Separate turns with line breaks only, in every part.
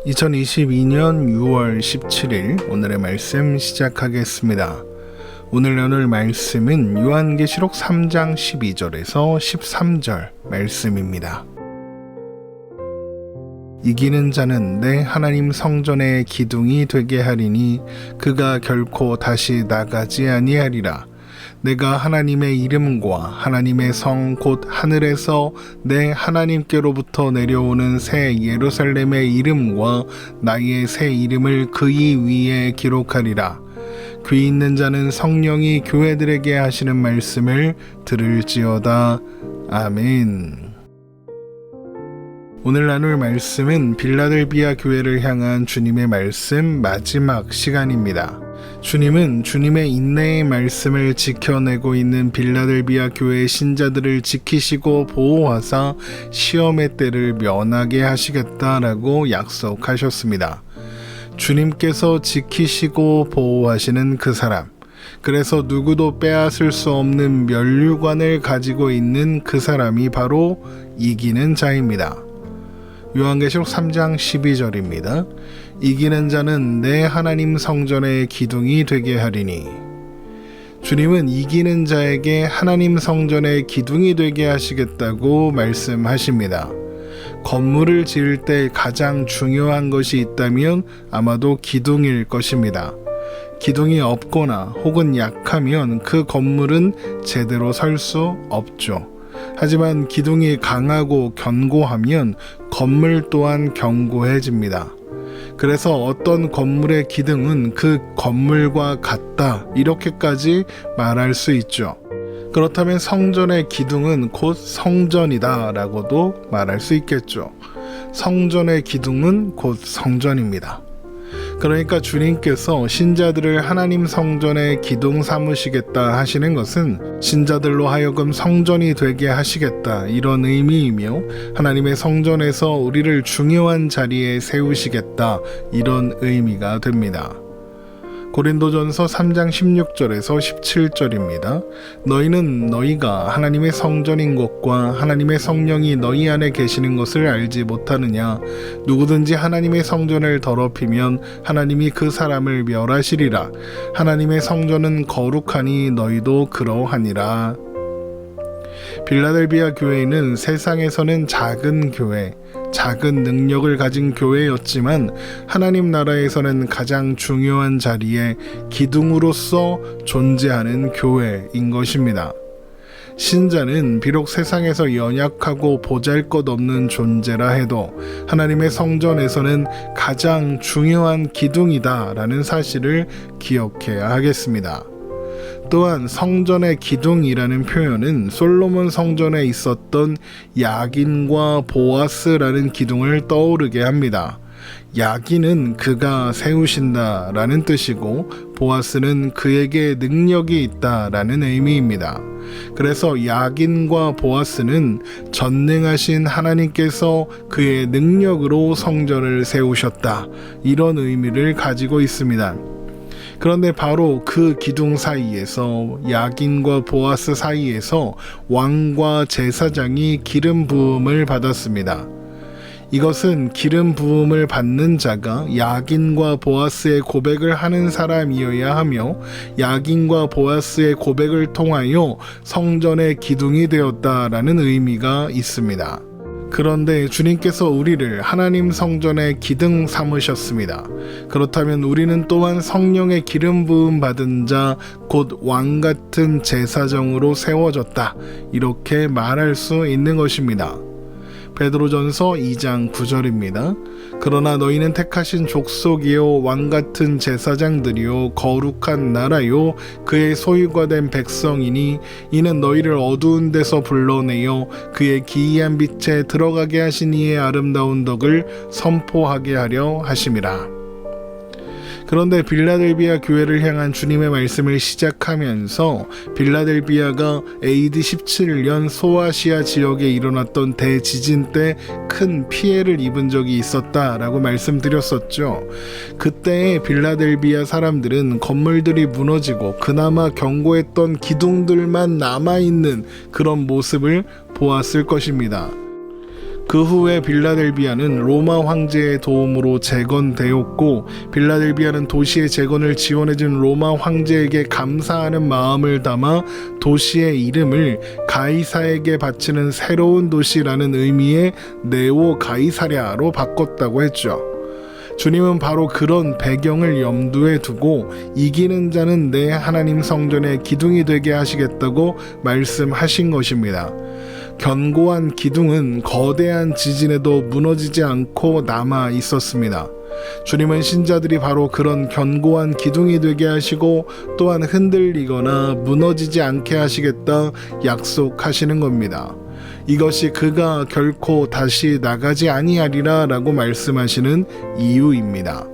2022년 6월 17일 오늘의 말씀 시작하겠습니다. 오늘 나눌 말씀은 요한계시록 3장 12절에서 13절 말씀입니다. 이기는 자는 내 하나님 성전의 기둥이 되게 하리니 그가 결코 다시 나가지 아니하리라. 내가 하나님의 이름과 하나님의 성 곧 하늘에서 내 하나님께로부터 내려오는 새 예루살렘의 이름과 나의 새 이름을 그의 위에 기록하리라. 귀 있는 자는 성령이 교회들에게 하시는 말씀을 들을지어다. 아멘. 오늘 나눌 말씀은 빌라델비아 교회를 향한 주님의 말씀 마지막 시간입니다. 주님은 주님의 인내의 말씀을 지켜내고 있는 빌라델비아 교회의 신자들을 지키시고 보호하사 시험의 때를 면하게 하시겠다라고 약속하셨습니다. 주님께서 지키시고 보호하시는 그 사람, 그래서 누구도 빼앗을 수 없는 면류관을 가지고 있는 그 사람이 바로 이기는 자입니다. 요한계시록 3장 12절입니다. 이기는 자는 내 하나님 성전의 기둥이 되게 하리니. 주님은 이기는 자에게 하나님 성전의 기둥이 되게 하시겠다고 말씀하십니다. 건물을 지을 때 가장 중요한 것이 있다면 아마도 기둥일 것입니다. 기둥이 없거나 혹은 약하면 그 건물은 제대로 설 수 없죠. 하지만 기둥이 강하고 견고하면 건물 또한 견고해집니다. 그래서 어떤 건물의 기둥은 그 건물과 같다 이렇게까지 말할 수 있죠. 그렇다면 성전의 기둥은 곧 성전이다 라고도 말할 수 있겠죠. 성전의 기둥은 곧 성전입니다. 그러니까 주님께서 신자들을 하나님 성전의 기둥 삼으시겠다 하시는 것은 신자들로 하여금 성전이 되게 하시겠다 이런 의미이며 하나님의 성전에서 우리를 중요한 자리에 세우시겠다 이런 의미가 됩니다. 고린도전서 3장 16절에서 17절입니다. 너희는 너희가 하나님의 성전인 것과 하나님의 성령이 너희 안에 계시는 것을 알지 못하느냐. 누구든지 하나님의 성전을 더럽히면 하나님이 그 사람을 멸하시리라. 하나님의 성전은 거룩하니 너희도 그러하니라. 빌라델비아 교회는 세상에서는 작은 교회, 작은 능력을 가진 교회였지만 하나님 나라에서는 가장 중요한 자리에 기둥으로서 존재하는 교회인 것입니다. 신자는 비록 세상에서 연약하고 보잘것없는 존재라 해도 하나님의 성전에서는 가장 중요한 기둥이다라는 사실을 기억해야 하겠습니다. 또한 성전의 기둥이라는 표현은 솔로몬 성전에 있었던 야긴과 보아스라는 기둥을 떠오르게 합니다. 야긴은 그가 세우신다 라는 뜻이고 보아스는 그에게 능력이 있다 라는 의미입니다. 그래서 야긴과 보아스는 전능하신 하나님께서 그의 능력으로 성전을 세우셨다 이런 의미를 가지고 있습니다. 그런데 바로 그 기둥 사이에서 야긴과 보아스 사이에서 왕과 제사장이 기름 부음을 받았습니다. 이것은 기름 부음을 받는 자가 야긴과 보아스의 고백을 하는 사람이어야 하며 야긴과 보아스의 고백을 통하여 성전의 기둥이 되었다라는 의미가 있습니다. 그런데 주님께서 우리를 하나님 성전의 기둥 삼으셨습니다. 그렇다면 우리는 또한 성령의 기름 부음 받은 자 곧 왕 같은 제사장으로 세워졌다 이렇게 말할 수 있는 것입니다. 베드로전서 2장 9절입니다. 그러나 너희는 택하신 족속이요 왕같은 제사장들이요 거룩한 나라요 그의 소유가 된 백성이니 이는 너희를 어두운 데서 불러내어 그의 기이한 빛에 들어가게 하신 이의 아름다운 덕을 선포하게 하려 하심이라. 그런데 빌라델비아 교회를 향한 주님의 말씀을 시작하면서 빌라델비아가 AD 17년 소아시아 지역에 일어났던 대지진 때 큰 피해를 입은 적이 있었다라고 말씀드렸었죠. 그때의 빌라델비아 사람들은 건물들이 무너지고 그나마 견고했던 기둥들만 남아있는 그런 모습을 보았을 것입니다. 그 후에 빌라델비아는 로마 황제의 도움으로 재건되었고, 빌라델비아는 도시의 재건을 지원해준 로마 황제에게 감사하는 마음을 담아 도시의 이름을 가이사에게 바치는 새로운 도시라는 의미의 네오 가이사랴로 바꿨다고 했죠. 주님은 바로 그런 배경을 염두에 두고 이기는 자는 내 하나님 성전의 기둥이 되게 하시겠다고 말씀하신 것입니다. 견고한 기둥은 거대한 지진에도 무너지지 않고 남아 있었습니다. 주님은 신자들이 바로 그런 견고한 기둥이 되게 하시고 또한 흔들리거나 무너지지 않게 하시겠다 약속하시는 겁니다. 이것이 그가 결코 다시 나가지 아니하리라 라고 말씀하시는 이유입니다.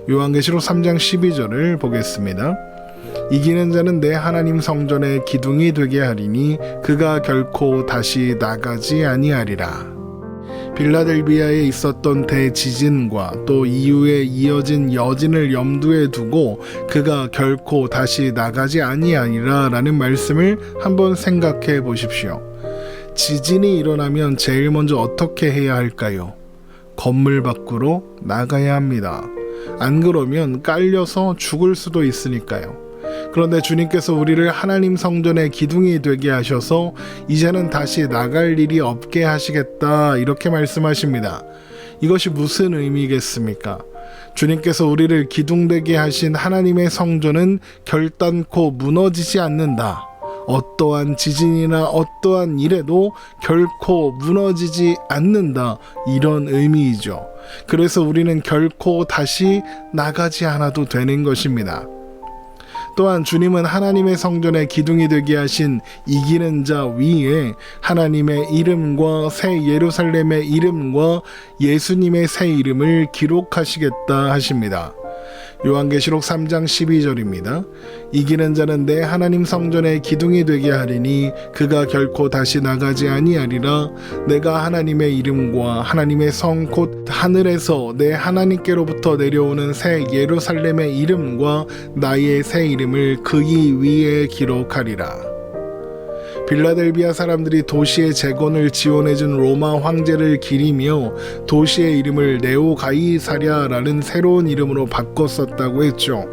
요한계시록 3장 12절을 보겠습니다. 이기는 자는 내 하나님 성전의 기둥이 되게 하리니 그가 결코 다시 나가지 아니하리라. 빌라델비아에 있었던 대지진과 또 이후에 이어진 여진을 염두에 두고 그가 결코 다시 나가지 아니하리라 라는 말씀을 한번 생각해 보십시오. 지진이 일어나면 제일 먼저 어떻게 해야 할까요? 건물 밖으로 나가야 합니다. 안 그러면 깔려서 죽을 수도 있으니까요. 그런데 주님께서 우리를 하나님 성전의 기둥이 되게 하셔서 이제는 다시 나갈 일이 없게 하시겠다 이렇게 말씀하십니다. 이것이 무슨 의미겠습니까? 주님께서 우리를 기둥되게 하신 하나님의 성전은 결단코 무너지지 않는다. 어떠한 지진이나 어떠한 일에도 결코 무너지지 않는다. 이런 의미이죠. 그래서 우리는 결코 다시 나가지 않아도 되는 것입니다. 또한 주님은 하나님의 성전의 기둥이 되게 하신 이기는 자 위에 하나님의 이름과 새 예루살렘의 이름과 예수님의 새 이름을 기록하시겠다 하십니다. 요한계시록 3장 12절입니다. 이기는 자는 내 하나님 성전의 기둥이 되게 하리니 그가 결코 다시 나가지 아니하리라. 내가 하나님의 이름과 하나님의 성 곧 하늘에서 내 하나님께로부터 내려오는 새 예루살렘의 이름과 나의 새 이름을 그이 위에 기록하리라. 빌라델비아 사람들이 도시의 재건을 지원해준 로마 황제를 기리며 도시의 이름을 네오 가이사랴라는 새로운 이름으로 바꿨었다고 했죠.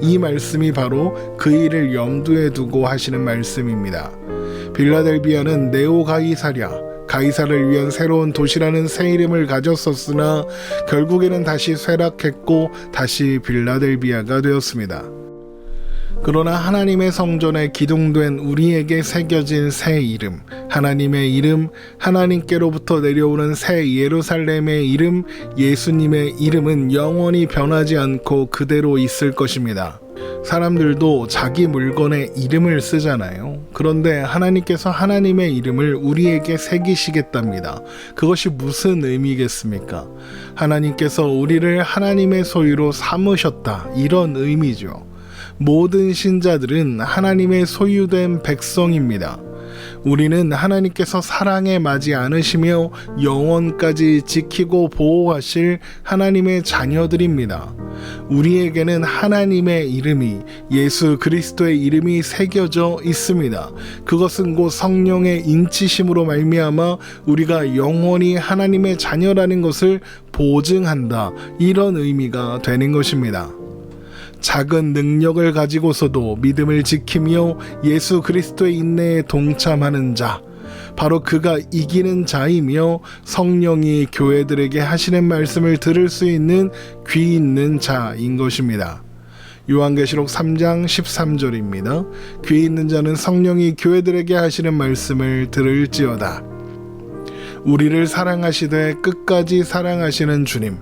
이 말씀이 바로 그 일을 염두에 두고 하시는 말씀입니다. 빌라델비아는 네오 가이사를 위한 새로운 도시라는 새 이름을 가졌었으나 결국에는 다시 쇠락했고 다시 빌라델비아가 되었습니다. 그러나 하나님의 성전에 기둥된 우리에게 새겨진 새 이름, 하나님의 이름, 하나님께로부터 내려오는 새 예루살렘의 이름, 예수님의 이름은 영원히 변하지 않고 그대로 있을 것입니다. 사람들도 자기 물건에 이름을 쓰잖아요. 그런데 하나님께서 하나님의 이름을 우리에게 새기시겠답니다. 그것이 무슨 의미겠습니까? 하나님께서 우리를 하나님의 소유로 삼으셨다. 이런 의미죠. 모든 신자들은 하나님의 소유된 백성입니다. 우리는 하나님께서 사랑에 맞지 않으시며 영원까지 지키고 보호하실 하나님의 자녀들입니다. 우리에게는 하나님의 이름이 예수 그리스도의 이름이 새겨져 있습니다. 그것은 곧 성령의 인치심으로 말미암아 우리가 영원히 하나님의 자녀라는 것을 보증한다. 이런 의미가 되는 것입니다. 작은 능력을 가지고서도 믿음을 지키며 예수 그리스도의 인내에 동참하는 자, 바로 그가 이기는 자이며 성령이 교회들에게 하시는 말씀을 들을 수 있는 귀 있는 자인 것입니다. 요한계시록 3장 13절입니다. 귀 있는 자는 성령이 교회들에게 하시는 말씀을 들을지어다. 우리를 사랑하시되 끝까지 사랑하시는 주님,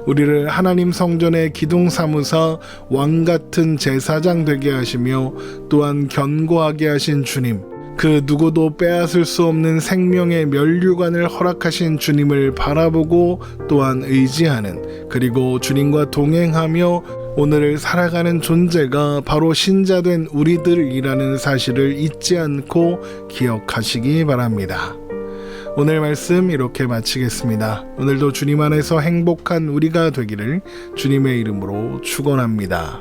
우리를 하나님 성전의 기둥 삼으사 왕같은 제사장 되게 하시며 또한 견고하게 하신 주님, 그 누구도 빼앗을 수 없는 생명의 면류관을 허락하신 주님을 바라보고 또한 의지하는, 그리고 주님과 동행하며 오늘을 살아가는 존재가 바로 신자된 우리들이라는 사실을 잊지 않고 기억하시기 바랍니다. 오늘 말씀 이렇게 마치겠습니다. 오늘도 주님 안에서 행복한 우리가 되기를 주님의 이름으로 축원합니다.